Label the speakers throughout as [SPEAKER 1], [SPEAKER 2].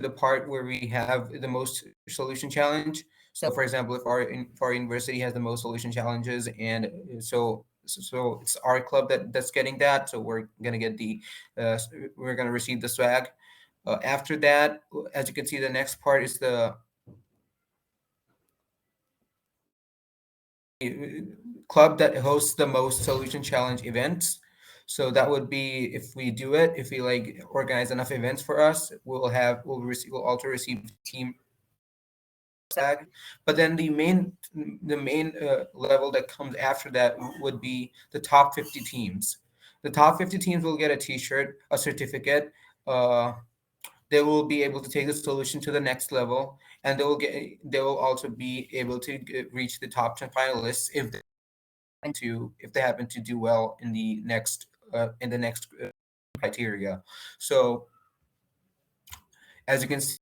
[SPEAKER 1] the part where we have the most solution challenge. So, for example, if our university has the most solution challenges, and so it's our club that's getting that. So we're gonna receive the swag. After that, as you can see, the next part is the club that hosts the most solution challenge events. So that would be, if we do it, if we like organize enough events for us, we'll also receive team swag. But then the main level that comes after that would be the top 50 teams. The top 50 teams will get a T-shirt, a certificate. Uh, they will be able to take the solution to the next level, and they will also be able to reach the top 10 finalists if they happen to do well in the next criteria. So as you can see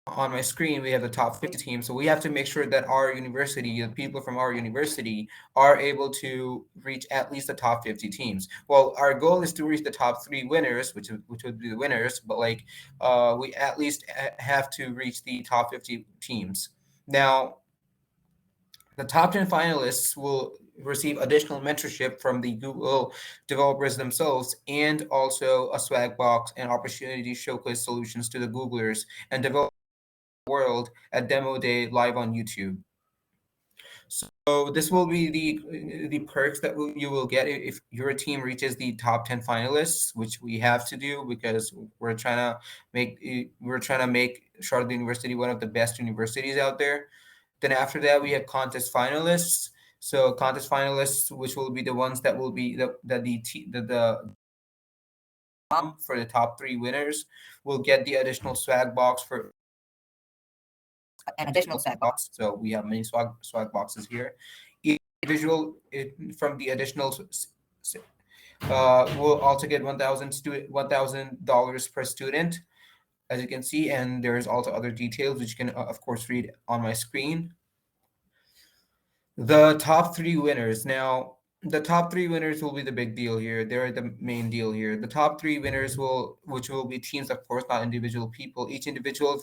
[SPEAKER 1] on my screen, we have the top 50 teams. So we have to make sure that our university, the people from our university, are able to reach at least the top 50 teams. Well, our goal is to reach the top three winners, which would be the winners, but like we at least have to reach the top 50 teams. Now, the top 10 finalists will receive additional mentorship from the Google developers themselves, and also a swag box and opportunity to showcase solutions to the Googlers and develop world at Demo Day live on YouTube. So this will be the perks that you will get if your team reaches the top 10 finalists, which we have to do because we're trying to make Charlotte University one of the best universities out there. Then after that, we have contest finalists. So contest finalists, which will be the ones that will be the for the top three winners, will get the additional swag box for an additional swag box. So we have many swag boxes here. Each individual from the additional will also get $1,000 per student, as you can see, and there's also other details which you can of course read on my screen. The top three winners. Now, the top three winners will be the big deal here. They're the main deal here. The top three winners which will be teams, of course, not individual people. Each individual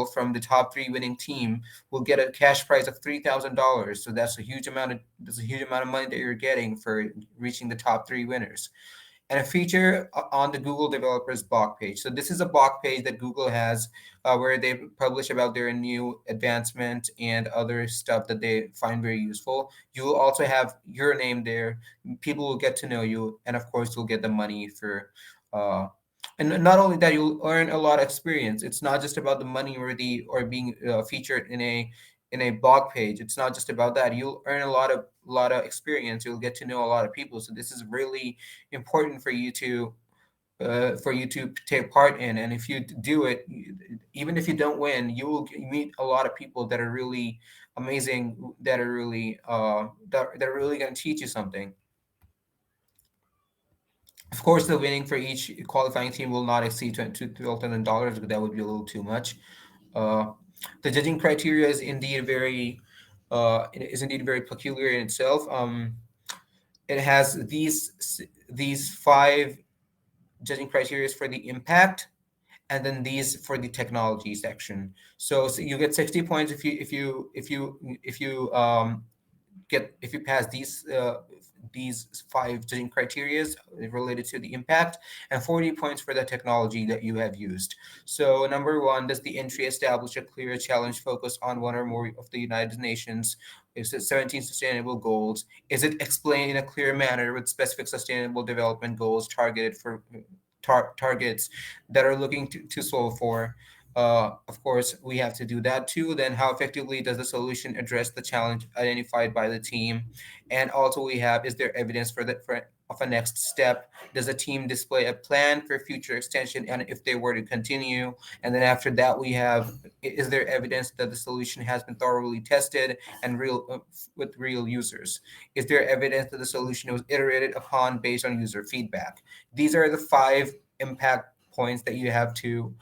[SPEAKER 1] from the top three winning team will get a cash prize of $3,000. So that's a huge amount of money that you're getting for reaching the top three winners, and a feature on the Google developers blog page. So this is a blog page that Google has where they publish about their new advancement and other stuff that they find very useful. You will also have your name there. People will get to know you, and of course, you'll get the money for. Uh, and not only that, you'll earn a lot of experience. It's not just about the money or being featured in a blog page. It's not just about that. You'll earn a lot of experience. You'll get to know a lot of people. So this is really important for you to take part in. And if you do it, even if you don't win, you will meet a lot of people that are really amazing, that are really going to teach you something. Of course, the winning for each qualifying team will not exceed $12,000 because that would be a little too much. Uh, the judging criteria is indeed very peculiar in itself. It has these five judging criteria for the impact, and then these for the technology section. So you get 60 points if you pass these five judging criterias related to the impact, and 40 points for the technology that you have used. So number one, does the entry establish a clear challenge focused on one or more of the United Nations? Is it 17 sustainable goals? Is it explained in a clear manner with specific sustainable development goals targeted for targets that are looking to solve for? Of course, we have to do that too. Then, how effectively does the solution address the challenge identified by the team? And also, we have, is there evidence of a next step? Does the team display a plan for future extension, and if they were to continue? And then after that, we have, is there evidence that the solution has been thoroughly tested and with real users? Is there evidence that the solution was iterated upon based on user feedback? These are the five impact points that you have to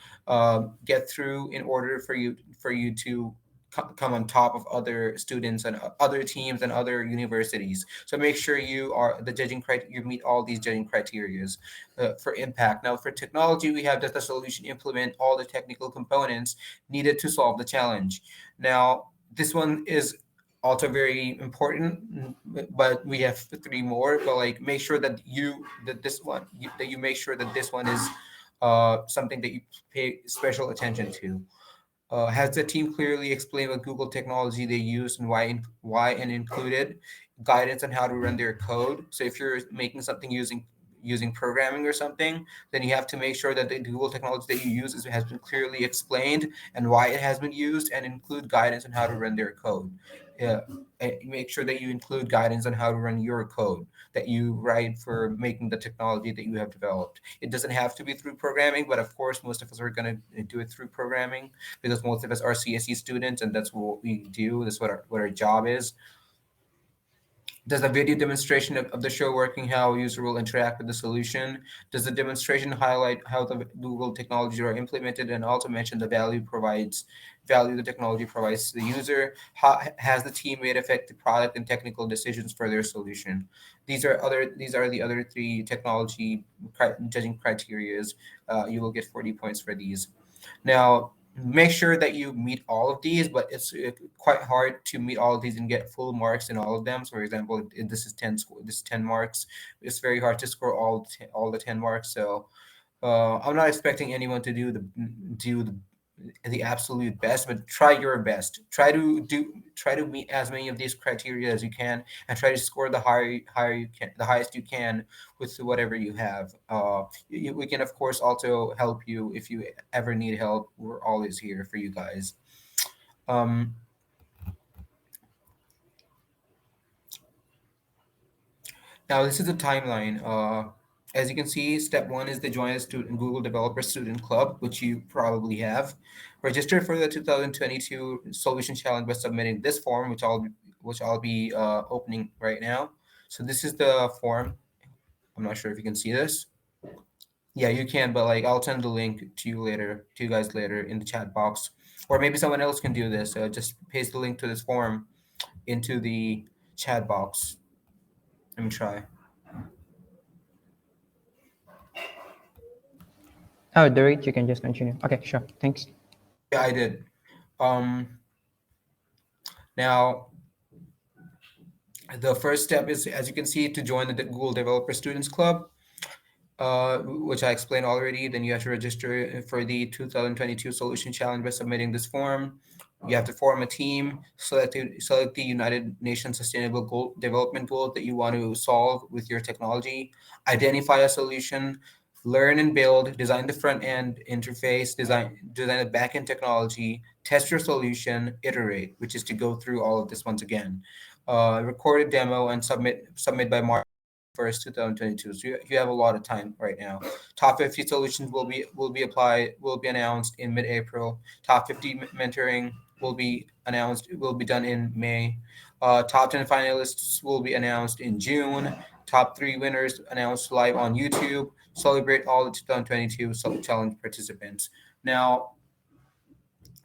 [SPEAKER 1] get through in order for you to come on top of other students and other teams and other universities. So make sure you are the you meet all these judging criterias for impact. Now, for technology, we have that the solution implement all the technical components needed to solve the challenge. Now, this one is also very important, but we have three more. But like, make sure that this one that you make sure that this one is something that you pay special attention to. Has the team clearly explained what Google technology they use and why and included guidance on how to run their code? So if you're making something using programming or something, then you have to make sure that the Google technology that you use has been clearly explained and why it has been used, and include guidance on how to run their code. Yeah, and make sure that you include guidance on how to run your code that you write for making the technology that you have developed. It doesn't have to be through programming, but of course, most of us are going to do it through programming because most of us are CSE students, and that's what we do. That's what our job is. Does a video demonstration of the show working how a user will interact with the solution? Does the demonstration highlight how the Google technologies are implemented and also mention the value the technology provides to the user? How has the team made effective product and technical decisions for their solution? These are the other three technology judging criterias. You will get 40 points for these. Now, make sure that you meet all of these, but it's quite hard to meet all of these and get full marks in all of them. So, for example, if this is 10 this is 10 marks. It's very hard to score all the 10 marks. So, I'm not expecting anyone to do the absolute best, but try your best. Try to meet as many of these criteria as you can, and try to score the highest you can with whatever you have. We can of course also help you if you ever need help. We're always here for you guys. Um, Now, this is the timeline. As you can see, step one is to join the student Google Developer Student Club, which you probably have. Register for the 2022 Solution Challenge by submitting this form, which I'll be opening right now. So this is the form. I'm not sure if you can see this. Yeah, you can, but like I'll send the link to you guys later in the chat box, or maybe someone else can do this. Just paste the link to this form into the chat box. Let me try.
[SPEAKER 2] Oh, Dorit, you can just continue. Okay, sure. Thanks.
[SPEAKER 1] Yeah, I did. Um, Now, the first step is, as you can see, to join the Google Developer Students Club, which I explained already. Then you have to register for the 2022 Solution Challenge by submitting this form. You have to form a team, select the United Nations Sustainable Development Goal that you want to solve with your technology, identify a solution, learn and build, design the front end interface, design the back end technology, test your solution, iterate, which is to go through all of this once again. Record a demo and submit by March 1st, 2022. So you have a lot of time right now. Top 50 solutions will be announced in mid-April. Top 50 mentoring will be done in May. Top 10 finalists will be announced in June. Top 3 winners announced live on YouTube. Celebrate all the 2022 challenge participants. Now,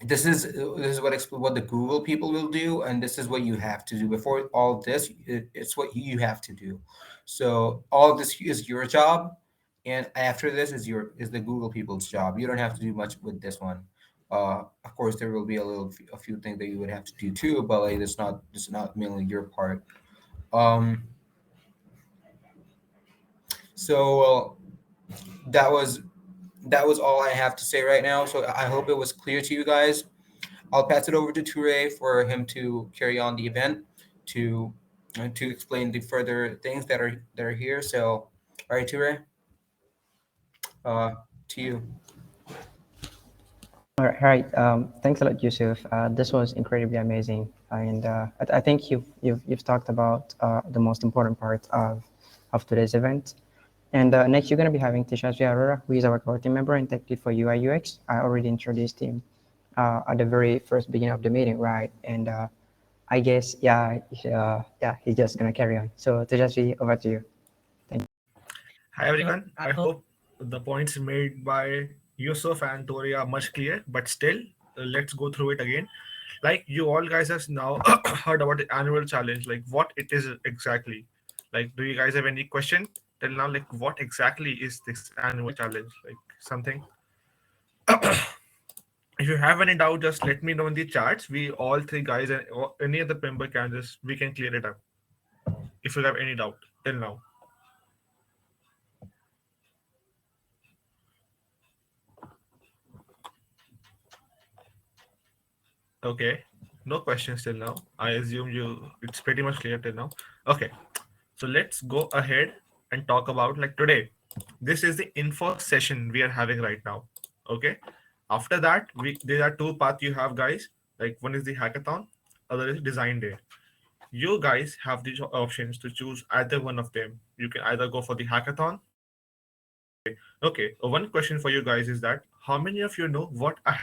[SPEAKER 1] this is what the Google people will do, and this is what you have to do. Before all of this, it's what you have to do. So all of this is your job, and after this is the Google people's job. You don't have to do much with this one. Of course, there will be a few things that you would have to do too, but like it's not mainly your part. Um, so that was all I have to say right now. So I hope it was clear to you guys. I'll pass it over to Ture for him to carry on the event to to explain the further things that are here. So, all right, Ture, uh, to you.
[SPEAKER 2] All right. Thanks a lot, Yusuf. This was incredibly amazing, and I think you've talked about the most important part of today's event. And next, you're going to be having Tishasvi Arora, who is our core team member and tech lead for UI UX. I already introduced him at the very first beginning of the meeting, right? And I guess, yeah, he's just going to carry on. So Tishasvi, over to you. Thank you.
[SPEAKER 3] Hi everyone. I hope the points made by Yusuf and Tori are much clear, but still, let's go through it again. Like you all guys have now heard about the annual challenge, like what it is exactly. Like, do you guys have any question till now? Like, what exactly is this annual challenge? Like something. If you have any doubt, just let me know in the chats. We all three guys and any other member can just we can clear it up. If you have any doubt till now. Okay. No questions till now. I assume you it's pretty much clear till now. Okay. So let's go ahead and talk about like today. This is the info session we are having right now. Okay. After that, we there are two paths you have guys. Like one is the hackathon, other is design day. You guys have the options to choose either one of them. You can either go for the hackathon or the design day. Okay. One question for you guys is that how many of you know what a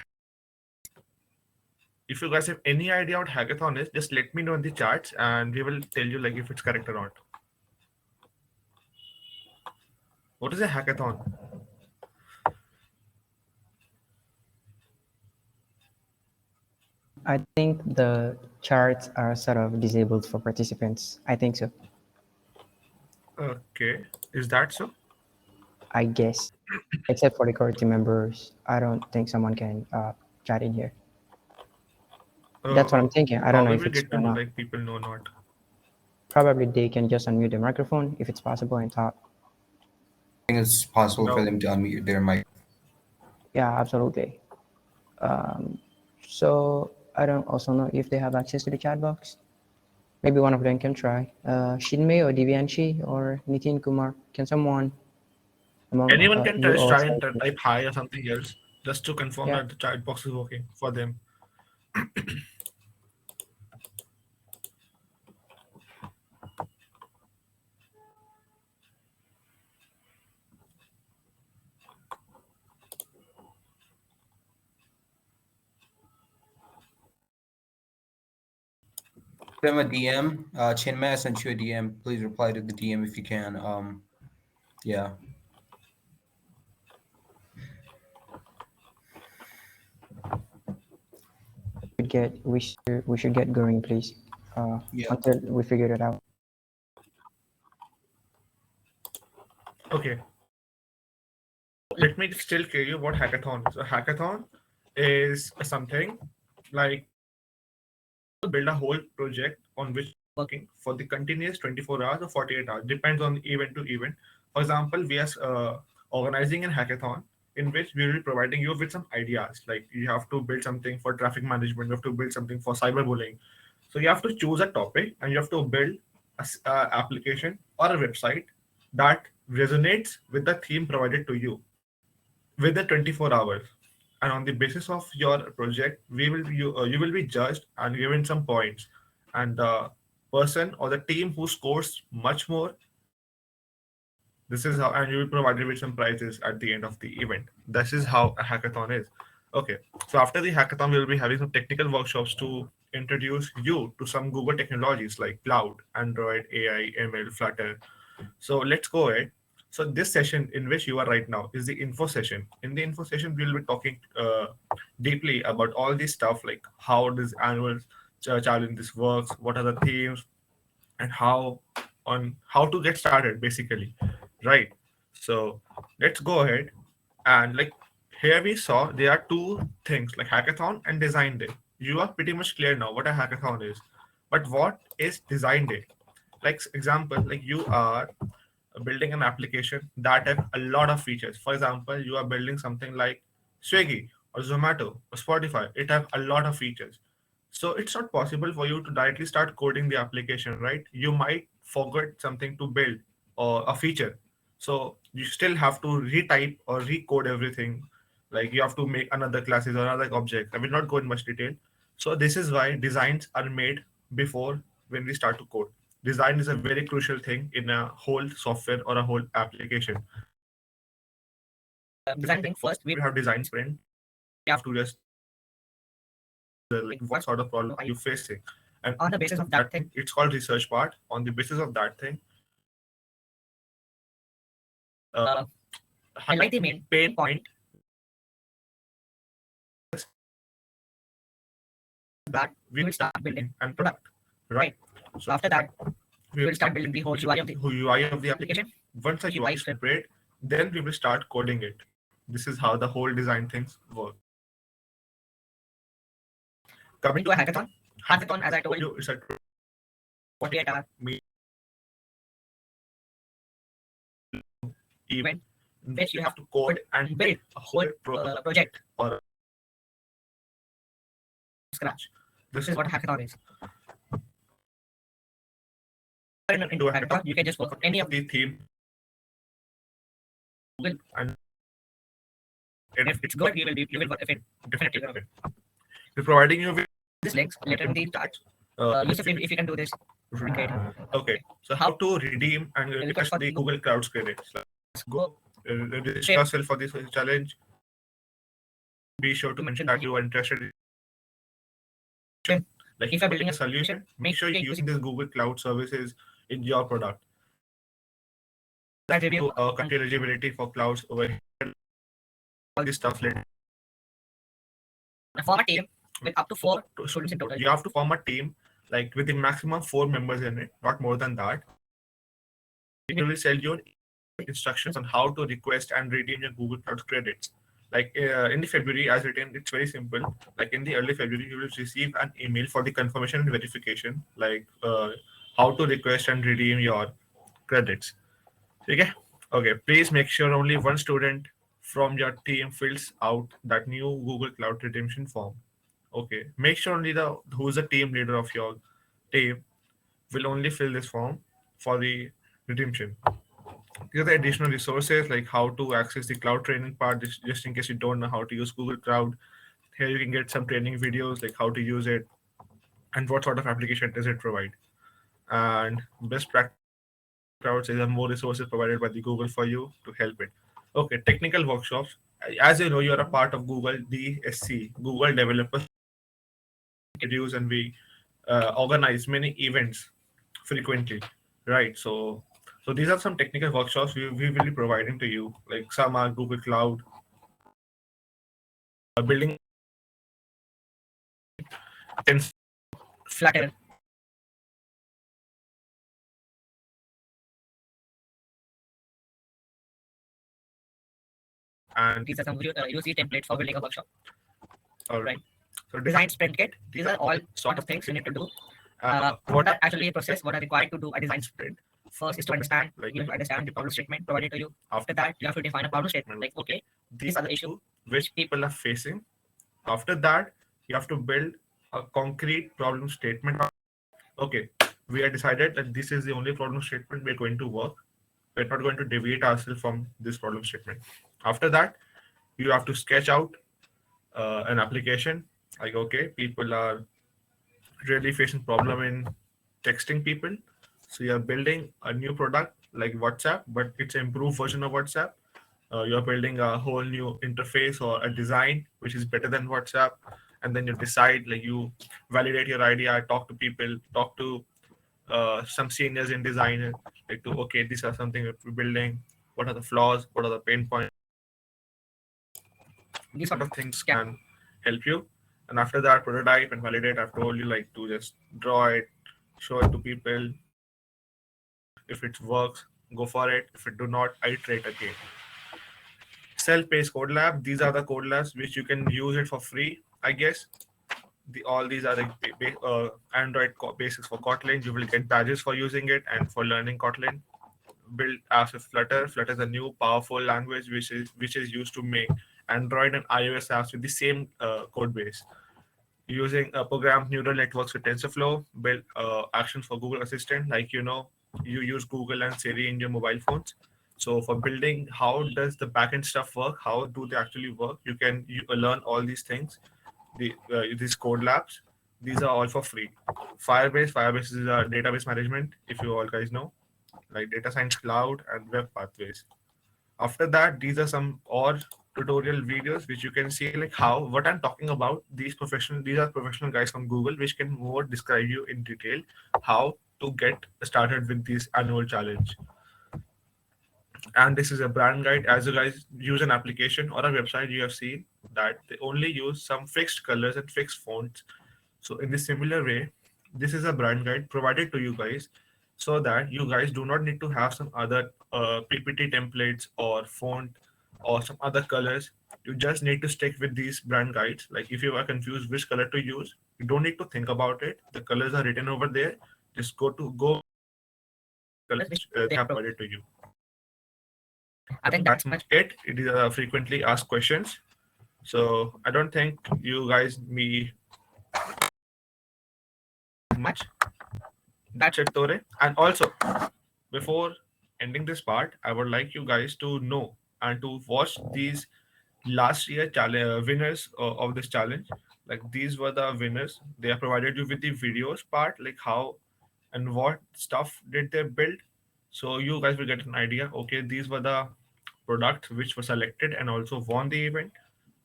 [SPEAKER 3] if you guys have any idea what hackathon is, just let me know in the chats and we will tell you like if it's correct or not. What is a hackathon?
[SPEAKER 2] I think the charts are sort of disabled for participants. I think so.
[SPEAKER 3] Okay, is that so?
[SPEAKER 2] I guess, except for the core team members, I don't think someone can chat in here. That's what I'm thinking. I don't
[SPEAKER 3] How
[SPEAKER 2] know
[SPEAKER 3] we
[SPEAKER 2] if
[SPEAKER 3] will
[SPEAKER 2] it's
[SPEAKER 3] get to
[SPEAKER 2] or
[SPEAKER 3] know
[SPEAKER 2] not.
[SPEAKER 3] like people know not?
[SPEAKER 2] Probably they can just unmute the microphone if it's possible and talk.
[SPEAKER 1] I think it's possible for
[SPEAKER 3] No.
[SPEAKER 1] them to unmute their mic.
[SPEAKER 2] Yeah, absolutely. So I don't also know if they have access to the chat box. Maybe one of them can try. Shinmei or Divyanshi or Nitin Kumar. Can someone among
[SPEAKER 3] Anyone can
[SPEAKER 2] you all
[SPEAKER 3] try
[SPEAKER 2] try
[SPEAKER 3] and
[SPEAKER 2] to?
[SPEAKER 3] type hi or something else just to confirm
[SPEAKER 2] Yeah,
[SPEAKER 3] that the chat box is working for them.
[SPEAKER 1] Them a DM. Chinmay, I sent you a DM. Please reply to the DM if you can. Yeah.
[SPEAKER 2] we should get going, please.
[SPEAKER 1] Yeah.
[SPEAKER 2] Until we figure it out.
[SPEAKER 3] Okay, let me still tell you what hackathon is. A hackathon is something like you build a whole project on which you're working for the continuous 24 hours or 48 hours, depends on event to event. For example, we are organizing a hackathon in which we will be providing you with some ideas. Like you have to build something for traffic management, you have to build something for cyberbullying. So you have to choose a topic and you have to build a application or a website that resonates with the theme provided to you within 24 hours, and on the basis of your project you will be judged and given some points, and the person or the team who scores much more, this is how, and you will be provided with some prizes at the end of the event. This is how a hackathon is. Okay, so after the hackathon we will be having some technical workshops to introduce you to some Google technologies like cloud, Android, AI, ML, Flutter. So let's go ahead. So this session in which you are right now is the info session. In the info session, we'll be talking deeply about all this stuff, like how this annual challenge this works, what are the themes, and how to get started, basically, right? So let's go ahead and like here we saw there are two things like hackathon and design day. You are pretty much clear now what a hackathon is, but what is design day? Like example, like you are building an application that have a lot of features. For example, you are building something like Swiggy or Zomato or Spotify. It have a lot of features. So it's not possible for you to directly start coding the application, right? You might forget something to build or a feature. So you still have to retype or recode everything. Like you have to make another classes or another object. I will not go in much detail. So this is why designs are made before when we start to code. Design is a very crucial thing in a whole software or a whole application. Design thing first, we have design sprint. We have to just like what sort of problem are you facing, and on the basis of that thing, it's called research part. On the basis of that thing, highlight the main pain point that, we will start building a product, right? So after that, we will start building the whole UI of the application. Once the UI is prepared, then we will start coding it. This is how the whole design things work. Coming to a hackathon, as I told you, it's a 48-hour event in which you have to code and build a whole project or scratch. This is what a hackathon is. Into a hackathon, you can just work on any of these themes, and if it's good, you will definitely love it. We're providing you with these links later in the chat. Yusuf, if you can do this, great. Okay, so how to redeem and request for the Google Cloud credits? Let's go. Register yourself for this challenge. Be sure to mention that you are interested in. Like if you're building a solution, make sure you're using this Google Cloud services in your product. That review country eligibility for clouds over here. All this stuff later. Form a team with up to 4 students in total. You have to form a team like with the maximum 4 members in it, not more than that. We will send you instructions on how to request and redeem your Google Cloud credits. Like in the February, as written, it's very simple. Like in the early February, you will receive an email for the confirmation and verification, like how to request and redeem your credits. Okay. Okay. Please make sure only one student from your team fills out that new Google Cloud redemption form. Okay. Make sure only the who's the team leader of your team will only fill this form for the redemption. These are the additional resources like how to access the cloud training part, just in case you don't know how to use Google Cloud. Here you can get some training videos like how to use it and what sort of application does it provide. And best practice clouds is more resources provided by the Google for you to help it. Okay, technical workshops. As you know, you are a part of Google DSC, Google Developers Reviews, and we organize many events frequently, right? So these are some technical workshops we will be providing to you. Like some are Google Cloud, building and Flutter. And these are some UC templates for building a workshop. All right. So design sprint kit. These are all sort of things you need to do. What are actually a process? What are required to do a design sprint? First is to understand, like you have to understand the problem statement provided to you. After that, you have to define a problem statement. Like, okay, these are the issues which people are facing. After that, you have to build a concrete problem statement. Okay, we have decided that this is the only problem statement we're going to work. We're not going to deviate ourselves from this problem statement. After that, you have to sketch out an application. Like, okay, people are really facing problem in texting people. So you're building a new product like WhatsApp, but it's an improved version of WhatsApp. You're building a whole new interface or a design which is better than WhatsApp, and then you decide, like you validate your idea, talk to people, talk to some seniors in design, like to okay, these are something that we're building. What are the flaws? What are the pain points? These sort of things can help you. And after that, prototype and validate. I've told you like to just draw it, show it to people. If it works, go for it. If it do not, iterate again. Self-paced code lab. These are the code labs which you can use it for free, I guess. All these are the Android basics for Kotlin. You will get badges for using it and for learning Kotlin. Build apps with Flutter. Flutter is a new powerful language which is used to make Android and iOS apps with the same code base. Using programmed neural networks with TensorFlow, build actions for Google Assistant. Like you use Google and Siri in your mobile phones. So for building, how does the backend stuff work? How do they actually work? You learn all these things. These code labs. These are all for free. Firebase is a database management. If you all guys know, like data science cloud and web pathways. After that, these are some or tutorial videos which you can see like how what I'm talking about. These are professional guys from Google which can more describe you in detail how to get started with this annual challenge. And this is a brand guide. As you guys use an application or a website, you have seen that they only use some fixed colors and fixed fonts. So in this similar way, this is a brand guide provided to you guys so that you guys do not need to have some other PPT templates or font or some other colors. You just need to stick with these brand guides. Like if you are confused which color to use, you don't need to think about it. The colors are written over there. Just go colors which they have provided to you. I think that's much it. It is frequently asked questions. So I don't think you guys me much. That's it, Tore. And also, before ending this part, I would like you guys to know and to watch these last year winners of this challenge. Like these were the winners. They have provided you with the videos part, like how and what stuff did they build. So you guys will get an idea. Okay, these were the products which were selected and also won the event.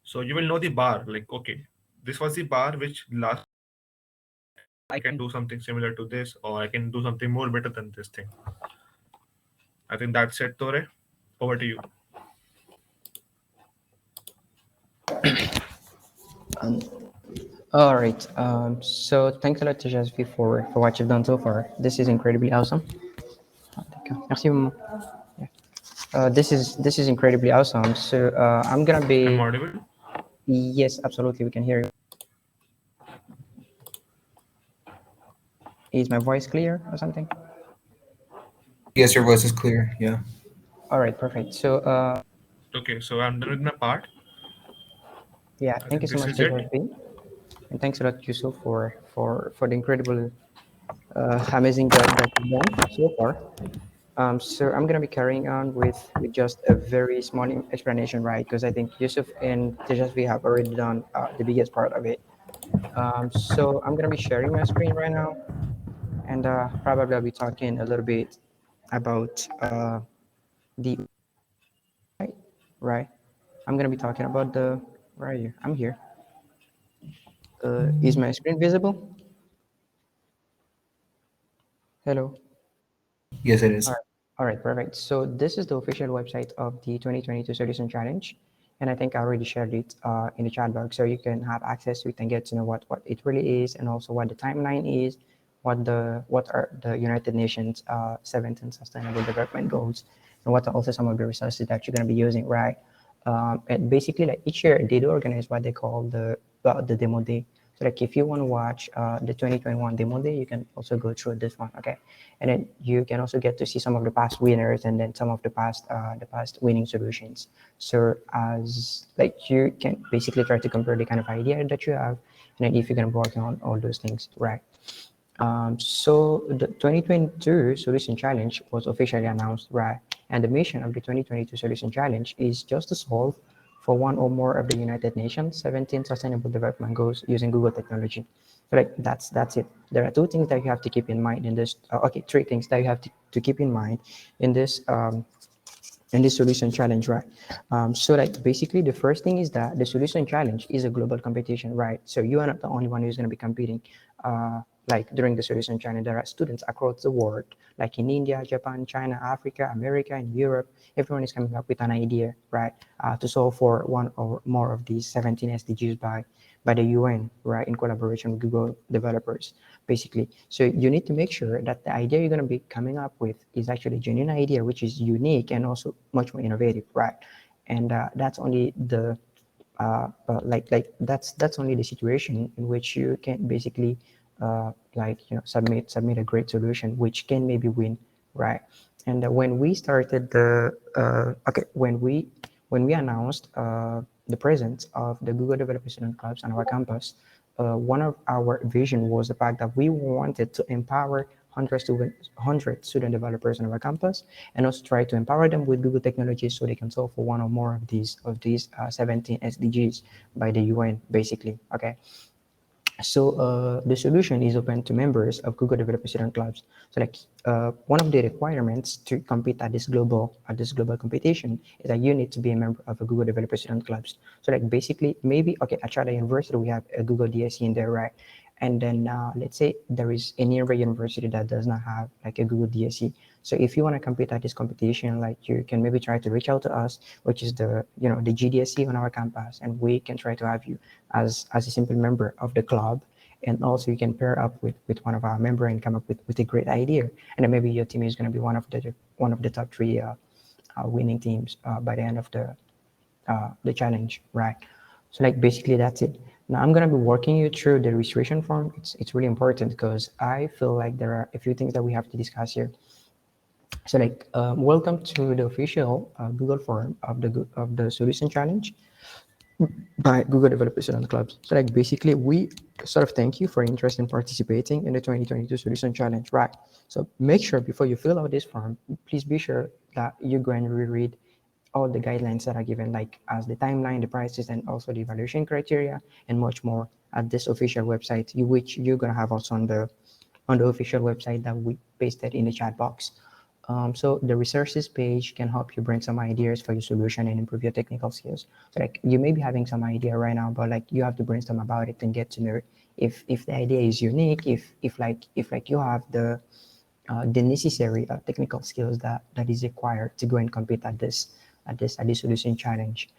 [SPEAKER 3] So you will know the bar. Like okay, this was the bar which last I can do something similar to this, or I can do something more better than this thing. I think that's it, Tore. Over to you.
[SPEAKER 2] All right. So thanks a lot to Jasvi for what you've done so far. This is incredibly awesome. Merci, maman. Yeah. This is incredibly awesome. So I'm gonna
[SPEAKER 3] I'm
[SPEAKER 2] be
[SPEAKER 3] audible.
[SPEAKER 2] yes, absolutely. We can hear you. Is my voice clear or something?
[SPEAKER 1] Yes, your voice is clear. Yeah.
[SPEAKER 2] All right, perfect. So
[SPEAKER 3] Okay, so I'm done with my part.
[SPEAKER 2] yeah,
[SPEAKER 3] I
[SPEAKER 2] thank you
[SPEAKER 3] think
[SPEAKER 2] so
[SPEAKER 3] this
[SPEAKER 2] much,
[SPEAKER 3] is it.
[SPEAKER 2] Jasvi, and thanks a lot, Yusuf, for the incredible, amazing job that you've done so far. So I'm gonna be carrying on with just a very small explanation, right? Because I think Yusuf and Tejasvi have already done the biggest part of it. So I'm gonna be sharing my screen right now, and probably I'll be talking a little bit about the right, right. I'm gonna be talking about the where are you? I'm here. Is my screen visible? Hello.
[SPEAKER 1] Yes, it
[SPEAKER 2] All
[SPEAKER 1] is.
[SPEAKER 2] right. All right, perfect. So this is the official website of the 2022 Solution Challenge, and I think I already shared it in the chat box, so you can have access to it and get to know what it really is, and also what the timeline is, what are the United Nations 17 Sustainable Development Goals, and what are also some of the resources that you're going to be using, right? And basically, like each year, they do organize what they call the demo day. So like if you want to watch the 2021 demo day, you can also go through this one, okay? And then you can also get to see some of the past winners and then some of the past winning solutions. So as like you can basically try to compare the kind of idea that you have, and then if you're gonna be working on all those things, right? So the 2022 Solution Challenge was officially announced, right? And the mission of the 2022 Solution Challenge is just to solve for one or more of the United Nations 17 Sustainable Development Goals using Google technology. So like that's it. There are two things that you have to keep in mind in this. Okay, three things that you have to keep in mind in this solution challenge, right? So like basically the first thing is that the solution challenge is a global competition, right? So you are not the only one who's going to be competing like during the solution challenge. There are students across the world, like in India, Japan, China, Africa, America, and Europe. Everyone is coming up with an idea, right, to solve for one or more of these 17 SDGs by the UN, right, in collaboration with Google developers, basically. So you need to make sure that the idea you're going to be coming up with is actually a genuine idea, which is unique and also much more innovative, right? And that's only the like that's only the situation in which you can basically like submit a great solution which can maybe win, right? And when we started the okay when we announced the presence of the Google Developer Student Clubs on our campus, one of our vision was the fact that we wanted to empower 100 student developers on our campus, and also try to empower them with Google technologies so they can solve for one or more of these 17 SDGs by the UN, basically. Okay, so the solution is open to members of Google Developer Student Clubs. So like one of the requirements to compete at this global competition is that you need to be a member of a Google Developer Student Clubs. So like basically maybe okay at Sharda University we have a Google DSC in there, right? And then let's say there is a nearby university that does not have like a Google DSC. So if you want to compete at this competition, like you can maybe try to reach out to us, which is the GDSC on our campus, and we can try to have you as a simple member of the club. And also you can pair up with one of our member and come up with a great idea. And then maybe your team is going to be one of the top three winning teams by the end of the challenge, right? So like basically that's it. Now I'm gonna be walking you through the registration form. It's really important because I feel like there are a few things that we have to discuss here. So like welcome to the official Google form of the solution challenge by Google Developers and Clubs. So like basically we sort of thank you for your interest in participating in the 2022 Solution Challenge, right? So make sure before you fill out this form, please be sure that you go and reread all the guidelines that are given, like as the timeline, the prices, and also the evaluation criteria, and much more at this official website, which you're gonna have also on the official website that we pasted in the chat box. So the resources page can help you bring some ideas for your solution and improve your technical skills. So like you may be having some idea right now, but like you have to brainstorm about it and get to know if the idea is unique, if you have the necessary technical skills that is required to go and compete at this solution challenge.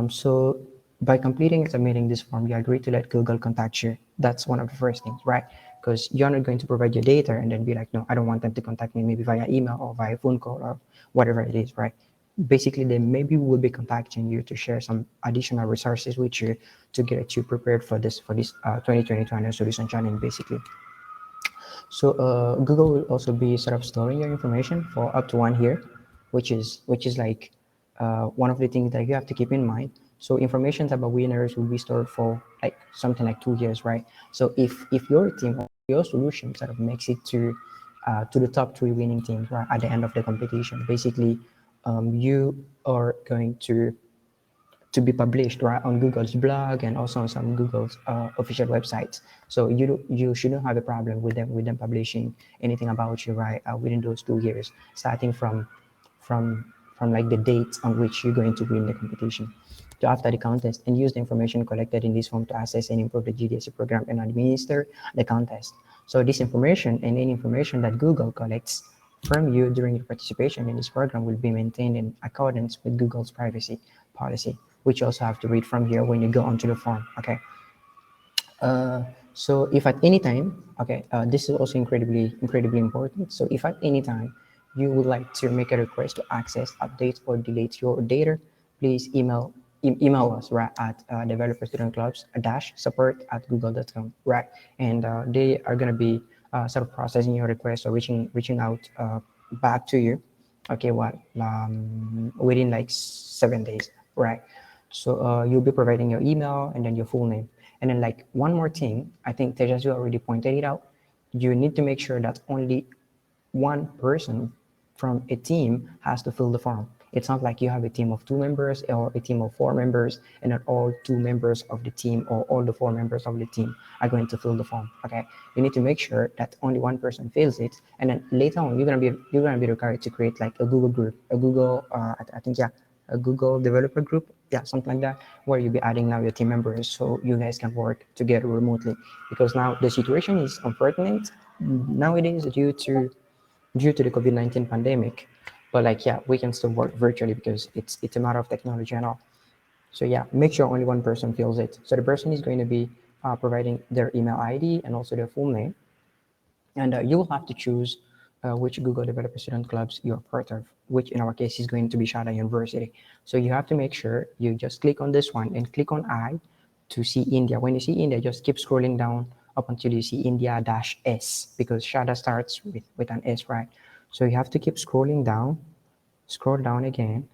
[SPEAKER 2] So by completing and submitting this form, you agree to let Google contact you. That's one of the first things, right? Because you're not going to provide your data and then be like, no, I don't want them to contact me, maybe via email or via phone call or whatever it is, right? Basically, they maybe will be contacting you to share some additional resources with you to get you prepared for this 2022 annual solution challenge, basically. So Google will also be sort of storing your information for up to 1 year, which is like one of the things that you have to keep in mind. So information about winners will be stored for like something like 2 years, right? So if your team or your solution sort of makes it to the top three winning teams, right, at the end of the competition, basically, you are going to be published right on Google's blog and also on some Google's official websites. So you shouldn't have a problem with them publishing anything about you right within those 2 years, starting from like the date on which you're going to win the competition. To after the contest and use the information collected in this form to assess and improve the GDSC program and administer the contest. So this information and any information that Google collects from you during your participation in this program will be maintained in accordance with Google's privacy policy, which you also have to read from here when you go onto the form. Okay. So if at any time, okay, this is also incredibly important. So if at any time you would like to make a request to access, update, or delete your data, please email us right at developer student clubs dash support at google.com, right? And they are gonna be sort of processing your request or reaching out back to you. Okay, what within like 7 days, right? So you'll be providing your email and then your full name. And then like one more thing, I think Tejas already pointed it out. You need to make sure that only one person from a team has to fill the form. It's not like you have a team of 2 members or a team of 4 members, and not all 2 members of the team or all the 4 members of the team are going to fill the form. Okay, you need to make sure that only one person fills it, and then later on you're gonna be required to create like a Google group, a Google I think yeah, a Google developer group, yeah, something like that, where you'll be adding now your team members so you guys can work together remotely. Because now the situation is unfortunate nowadays due to the COVID-19 pandemic. But like, yeah, we can still work virtually because it's a matter of technology and all. So yeah, make sure only one person fills it. So the person is going to be providing their email ID and also their full name. And you will have to choose which Google Developer Student Clubs you're part of, which in our case is going to be Sharda University. So you have to make sure you just click on this one and click on I to see India. When you see India, just keep scrolling down up until you see India-S, because Sharda starts with an S, right? So you have to keep scrolling down, scroll down again.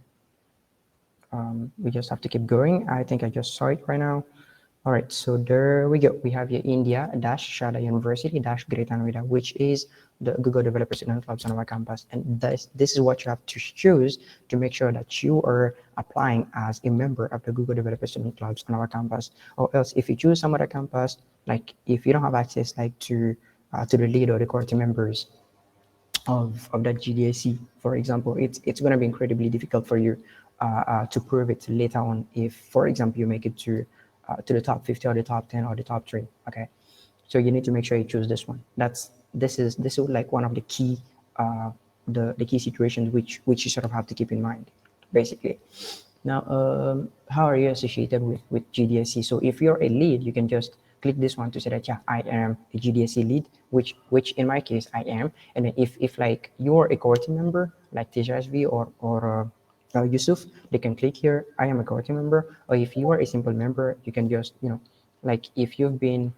[SPEAKER 2] We just have to keep going. I think I just saw it right now. All right, so there we go. We have here India dash Sharda University dash Greater Noida, which is the Google Developer Student Clubs on our campus. And this is what you have to choose to make sure that you are applying as a member of the Google Developer Student Clubs on our campus. Or else if you choose some other campus, like if you don't have access like to the lead or the core team members, of that GDAC, for example, it's going to be incredibly difficult for you to prove it later on if, for example, you make it to the top 50 or the top 10 or the top 3. Okay, so you need to make sure you choose this one. This is like one of the key the key situations which you sort of have to keep in mind, basically. Now, how are you associated with GDSC? So if you're a lead, you can just click this one to say that, yeah, I am a GDSC lead, which in my case I am. And then if like you're a core team member like TJSV or Yusuf, they can click here, I am a core team member. Or if you are a simple member, you can just, like if you've been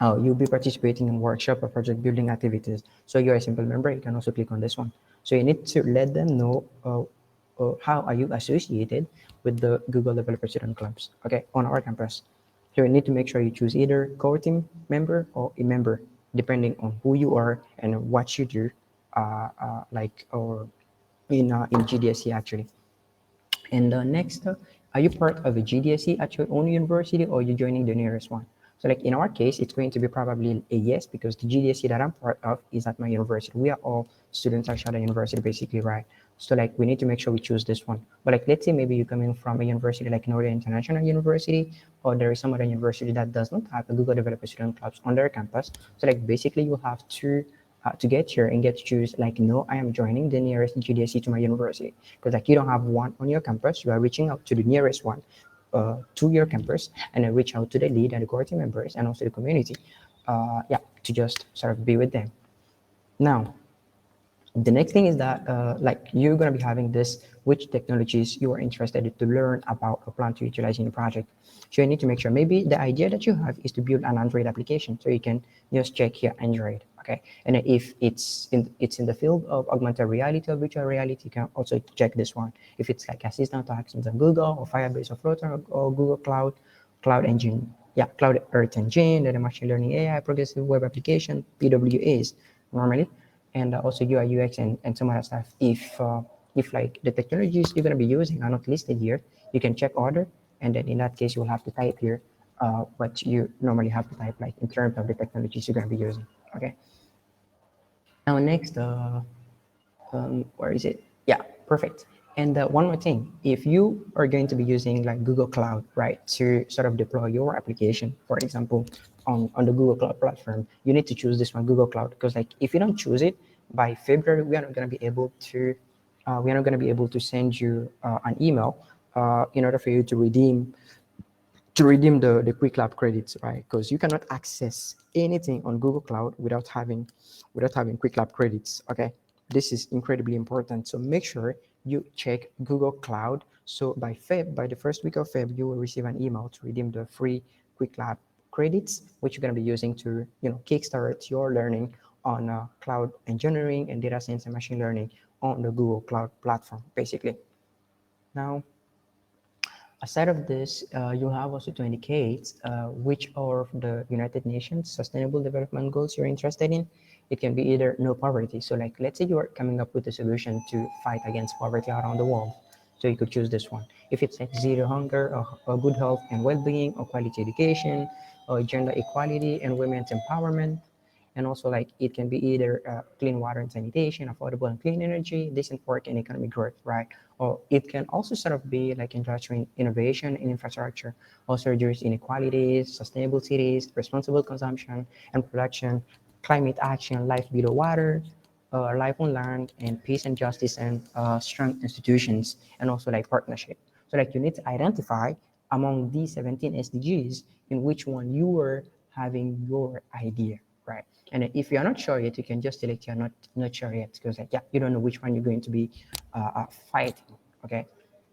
[SPEAKER 2] you'll be participating in workshop or project building activities. So you're a simple member, you can also click on this one. So you need to let them know how are you associated with the Google Developer Student Clubs, okay, on our campus. So you need to make sure you choose either core team member or a member, depending on who you are and what you do, like or in GDSC actually. And next, are you part of a GDSE at your own university or are you joining the nearest one? So like in our case, it's going to be probably a yes because the GDSE that I'm part of is at my university. We are all students at Sharda University basically, right? So like we need to make sure we choose this one. But like let's say maybe you're coming from a university like Northern International University, or there is some other university that does not have a Google Developer Student Clubs on their campus. So like basically you have to get here and get to choose like, no, I am joining the nearest GDSE to my university, because like you don't have one on your campus, you are reaching out to the nearest one to your campus, and then reach out to the lead and the core team members and also the community, yeah, to just sort of be with them. Now the next thing is that like you're going to be having this, which technologies you are interested to learn about or plan to utilize in your project. So you need to make sure maybe the idea that you have is to build an Android application, so you can just check here Android, okay. And if it's in the field of augmented reality or virtual reality, you can also check this one. If it's like assistant to actions on Google or Firebase or Flutter or Google Cloud Engine, yeah, Cloud Earth Engine, the machine learning AI, progressive web application, PWAs normally, and also UI UX and some other stuff. If like the technologies you're going to be using are not listed here, you can check order, and then in that case you will have to type here what you normally have to type, like in terms of the technologies you're going to be using. Okay. Now next, where is it? Yeah, perfect. And one more thing, if you are going to be using like Google Cloud, right, to sort of deploy your application, for example, on the Google Cloud platform, you need to choose this one, Google Cloud, because like if you don't choose it by February, we are not going to be able to, send you an email in order for you to redeem the quick lab credits, right? Because you cannot access anything on Google Cloud without having quick lab credits. Okay, this is incredibly important. So make sure you check Google Cloud. So by the first week of Feb, you will receive an email to redeem the free quick lab credits, which you're going to be using to kickstart your learning on cloud engineering and data science and machine learning on the Google Cloud platform, basically. Now, aside of this, you have also to indicate which of the United Nations Sustainable Development Goals you're interested in. It can be either no poverty. So like, let's say you are coming up with a solution to fight against poverty around the world. So you could choose this one. If it's like zero hunger or good health and well-being or quality education or gender equality and women's empowerment, and also like it can be either clean water and sanitation, affordable and clean energy, decent work and economic growth, right? Or it can also sort of be like industrial innovation in infrastructure, also reduce inequalities, sustainable cities, responsible consumption and production, climate action, life below water, life on land, and peace and justice, and strong institutions, and also like partnership. So like you need to identify among these 17 SDGs in which one you were having your idea, right? And then if you're not sure yet, you can just select you're not sure yet, because like, yeah, you don't know which one you're going to be fighting, okay,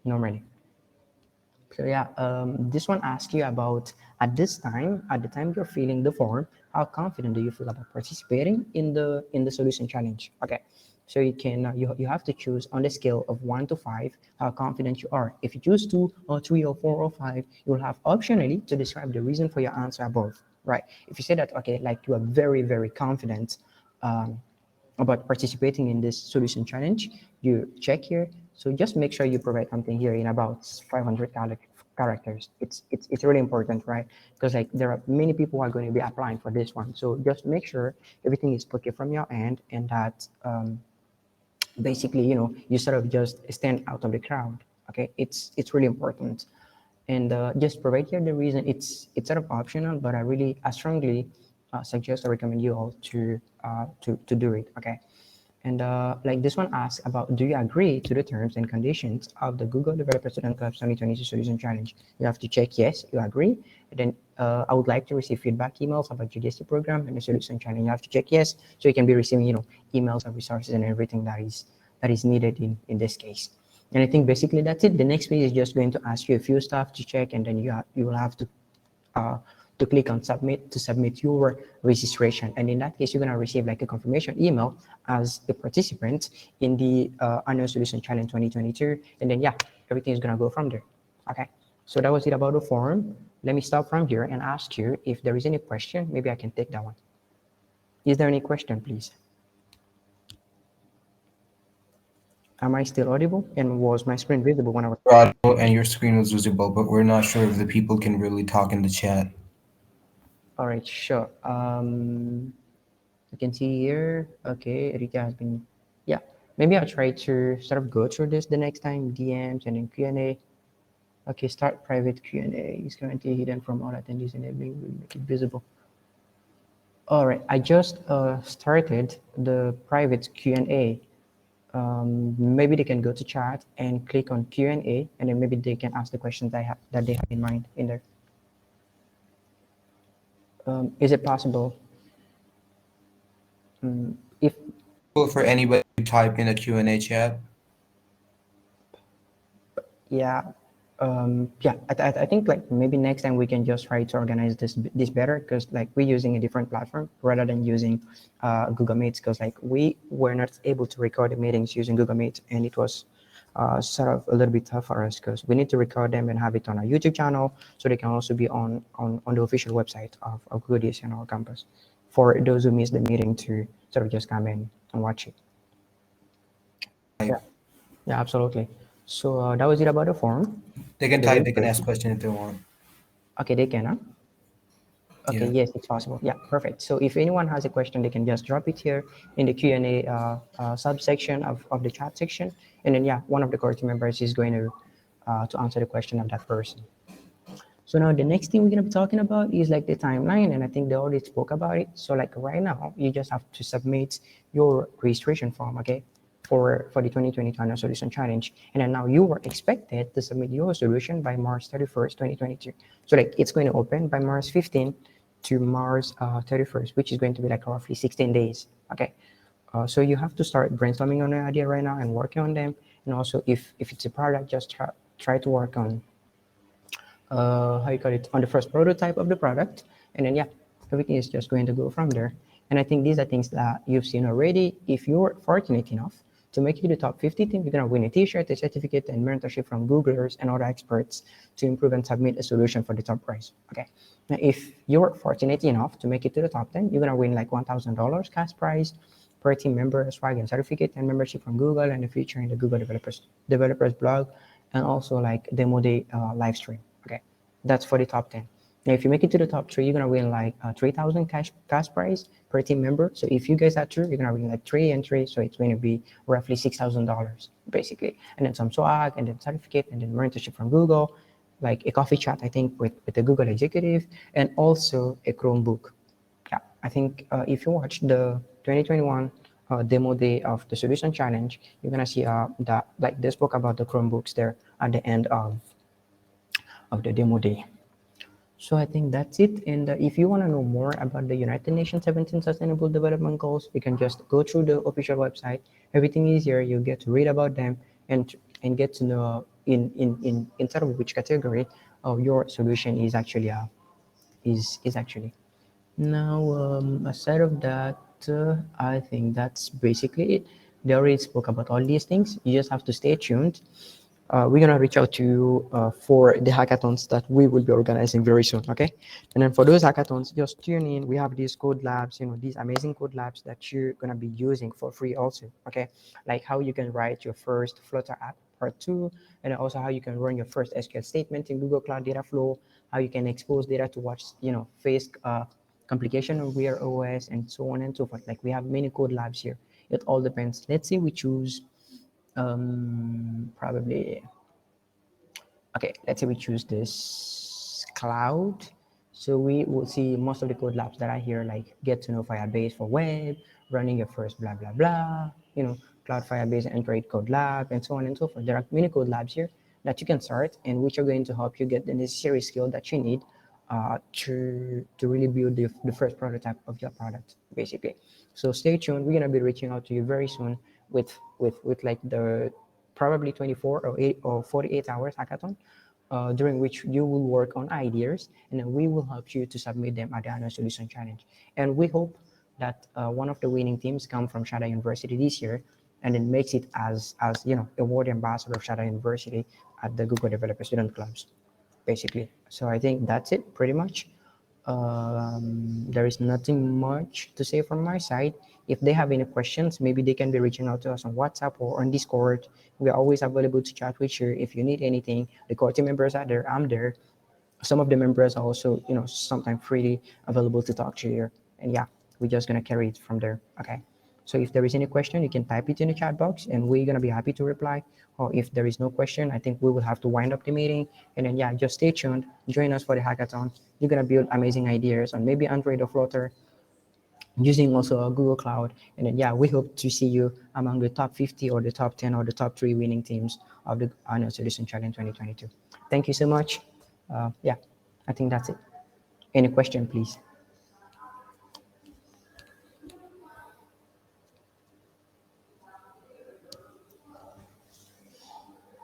[SPEAKER 2] normally. So yeah, this one asks you about at the time you're filling the form, how confident do you feel about participating in the solution challenge? Okay, so you can you have to choose on the scale of 1 to 5 how confident you are. If you choose 2 or 3 or 4 or 5, you'll have optionally to describe the reason for your answer above. Right? If you say that, okay, like you are very confident. Um, about participating in this solution challenge, you check here. So just make sure you provide something here in about 500 characters. It's really important, right? Because like there are many people who are going to be applying for this one. So just make sure everything is okay from your end, and that basically you sort of just stand out of the crowd. Okay, it's really important. And just provide here the reason. It's sort of optional, but I strongly suggest or recommend you all to do it. Okay. And like this one asks about, do you agree to the terms and conditions of the Google Developer Student Club 2022 Solution Challenge? You have to check yes, you agree. And then I would like to receive feedback emails about your GST program and the Solution Challenge. You have to check yes, so you can be receiving, emails and resources and everything that is needed in this case. And I think basically that's it. The next page is just going to ask you a few stuff to check, and then you will have uh, to click on submit to submit your registration. And in that case, you're going to receive like a confirmation email as a participant in the annual solution challenge 2022. And then, yeah, everything is going to go from there. Okay. So that was it about the form. Let me stop from here and ask you if there is any question. Maybe I can take that one. Is there any question, please? Am I still audible? And was my screen visible when I was?
[SPEAKER 1] Your audio and your screen was visible, but we're not sure if the people can really talk in the chat.
[SPEAKER 2] All right, sure. You can see here, okay, Rita has been, yeah. Maybe I'll try to sort of go through this the next time, DMs and then Q&A. Okay, start private Q&A is currently hidden from all attendees, enabling will make it visible. All right, I just started the private Q&A. Maybe they can go to chat and click on Q&A, and then maybe they can ask the questions that they have in mind in there. Is it possible? If
[SPEAKER 1] For anybody to type in a Q&A chat.
[SPEAKER 2] Yeah, yeah. I think like maybe next time we can just try to organize this better, because like we're using a different platform rather than using Google Meets, because like we were not able to record the meetings using Google Meet, and it was sort of a little bit tough for us because we need to record them and have it on our YouTube channel, so they can also be on the official website of Goodies and our campus for those who missed the meeting to sort of just come in and watch it.
[SPEAKER 1] Type.
[SPEAKER 2] Yeah, yeah, absolutely. So that was it about the form.
[SPEAKER 1] They can
[SPEAKER 2] The
[SPEAKER 1] type, they can ask
[SPEAKER 2] registration.
[SPEAKER 1] questions if they want.
[SPEAKER 2] Okay, they can, huh? Okay,
[SPEAKER 1] Yeah.
[SPEAKER 2] yes, it's possible. Yeah, perfect. So if anyone has a question, they can just drop it here in the Q&A subsection of the chat section. And then, yeah, one of the core team members is going to answer the question of that person. So now the next thing we're going to be talking about is like the timeline. And I think they already spoke about it. So like right now, you just have to submit your registration form, okay, for the 2022 Annual Solution Challenge. And then now you are expected to submit your solution by March 31st, 2022. So like it's going to open by March 15th to March 31st, which is going to be like roughly 16 days, okay? So you have to start brainstorming on an idea right now and working on them. And also if it's a product, just try to work on how you call it, on the first prototype of the product, and then yeah, everything is just going to go from there. And I think these are things that you've seen already. If you're fortunate enough to make it to the top 50 team, you're going to win a t-shirt, a certificate, and mentorship from Googlers and other experts to improve and submit a solution for the top prize. Okay, now if you're fortunate enough to make it to the top 10, you're going to win like $1,000 cash prize per team member, swag and certificate, and membership from Google, and a feature in the Google developers blog, and also like demo day live stream. Okay, that's for the top 10. Now, if you make it to the top three, you're gonna win like 3,000 cash prize per team member. So if you guys are two, you're gonna win like 3 and 3. So it's going to be roughly $6,000 basically, and then some swag, and then certificate, and then mentorship from Google, like a coffee chat, I think, with the Google executive, and also a Chromebook. Yeah, I think if you watch the 2021 demo day of the solution challenge, you're gonna see that like they spoke about the Chromebooks there at the end of the demo day. So I think that's it. And if you want to know more about the United Nations 17 Sustainable Development Goals, you can just go through the official website. Everything is here. You get to read about them and get to know in sort of which category of your solution is actually is actually. Now, aside of that, I think that's basically it. They already spoke about all these things. You just have to stay tuned. We're gonna reach out to you for the hackathons that we will be organizing very soon. Okay, and then for those hackathons, just tune in. We have these code labs, these amazing code labs that you're gonna be using for free also. Okay, like how you can write your first Flutter app part two, and then also how you can run your first SQL statement in Google Cloud Data Flow, how you can expose data to watch face complication of Wear OS, and so on and so forth. Like we have many code labs here. It all depends. Let's say we choose probably, okay, let's say we choose this cloud. So we will see most of the code labs that are here, like get to know Firebase for web, running your first blah blah blah, Cloud Firebase Android Code Lab, and so on and so forth. There are many code labs here that you can start, and which are going to help you get the necessary skill that you need to really build the first prototype of your product, basically. So stay tuned. We're gonna be reaching out to you very soon with like the probably 24 or 8 or 48 hours hackathon, during which you will work on ideas, and then we will help you to submit them at the annual solution challenge. And we hope that one of the winning teams come from Sharda University this year, and then makes it as award ambassador of Sharda University at the Google Developer Student Clubs, basically. So I think that's it pretty much. There is nothing much to say from my side. If they have any questions, maybe they can be reaching out to us on WhatsApp or on Discord. We are always available to chat with you if you need anything. The core team members are there. I'm there. Some of the members are also, sometimes freely available to talk to you. And yeah, we're just gonna carry it from there. Okay. So if there is any question, you can type it in the chat box, and we're gonna be happy to reply. Or if there is no question, I think we will have to wind up the meeting. And then yeah, just stay tuned. Join us for the hackathon. You're gonna build amazing ideas on maybe Android or Flutter, using also a Google Cloud. And then, yeah, we hope to see you among the top 50 or the top 10 or the top 3 winning teams of the Annual Solution Challenge 2022. Thank you so much. Yeah, I think that's it. Any question, please?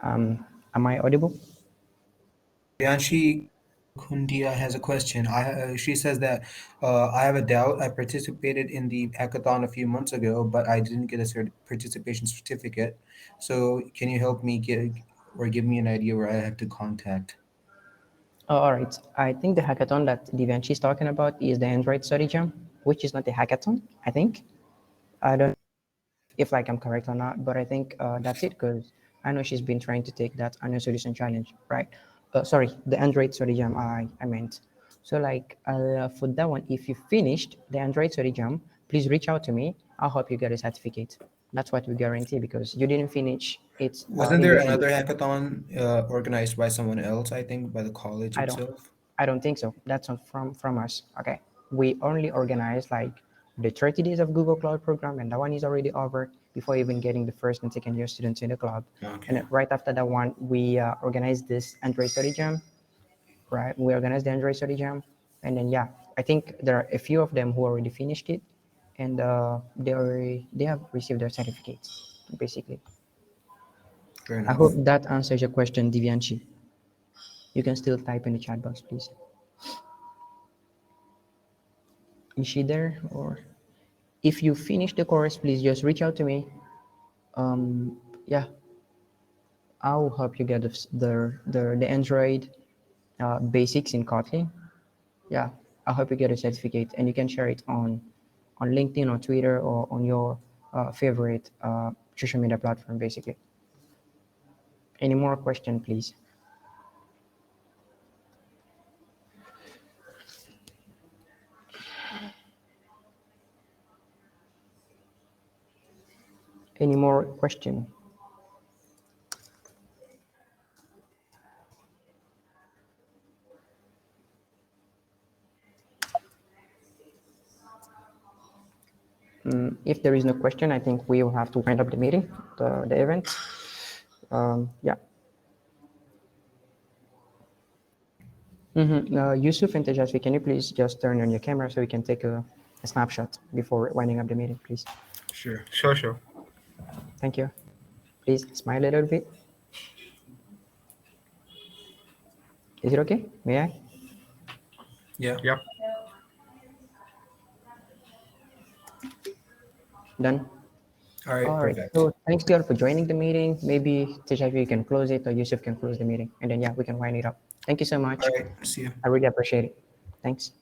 [SPEAKER 2] Am I audible?
[SPEAKER 1] Bianchi Kundia has a question. She says that I have a doubt. I participated in the hackathon a few months ago, but I didn't get a participation certificate. So can you help me get or give me an idea where I have to contact?
[SPEAKER 2] Oh, all right. I think the hackathon that Divanshi is talking about is the Android Study Jam, which is not a hackathon, I think. I don't if like I'm correct or not, but I think that's it, because I know she's been trying to take that annual solution challenge, right? Sorry, the Android Study Jam I meant. So like for that one, if you finished the Android Study Jam, please reach out to me. I'll help you get a certificate. That's what we guarantee, because you didn't finish it
[SPEAKER 1] Wasn't there
[SPEAKER 2] initially.
[SPEAKER 1] another hackathon organized by someone else, I think, by the college
[SPEAKER 2] I don't
[SPEAKER 1] itself?
[SPEAKER 2] I don't think so. That's not from us. Okay. We only organize like the 30 days of Google Cloud program, and that one is already over before even getting the first and second year students in the club. And
[SPEAKER 1] Okay.
[SPEAKER 2] then right after that one, we organize this Android Study Jam, right? We organize the Android Study Jam. And then, yeah, I think there are a few of them who already finished it, and they have received their certificates, basically.
[SPEAKER 1] Fair
[SPEAKER 2] I hope
[SPEAKER 1] enough.
[SPEAKER 2] that answers your question, Divyanshi. You can still type in the chat box, please. Is she there? Or if you finish the course, please just reach out to me. Yeah, I'll help you get the Android basics in Kotlin. Yeah, I'll help you get a certificate, and you can share it on LinkedIn or Twitter or on your favorite social media platform, basically. Any more question, please? Any more question? If there is no question, I think we will have to wind up the meeting, the event. Yeah. Yusuf and Tejashi, can you please just turn on your camera so we can take a snapshot before winding up the meeting, please?
[SPEAKER 3] Sure, sure, sure.
[SPEAKER 2] Thank you. Please smile a little bit. Is it okay? May I?
[SPEAKER 1] Yeah.
[SPEAKER 3] Yep.
[SPEAKER 2] Done.
[SPEAKER 1] All right.
[SPEAKER 2] All right.
[SPEAKER 1] Perfect.
[SPEAKER 2] So thanks to you all for joining the meeting. Maybe Tejashi, you can close it, or Yusuf can close the meeting, and then yeah, we can wind it up. Thank you so
[SPEAKER 1] All
[SPEAKER 2] much.
[SPEAKER 1] right. See you.
[SPEAKER 2] I really appreciate it. Thanks.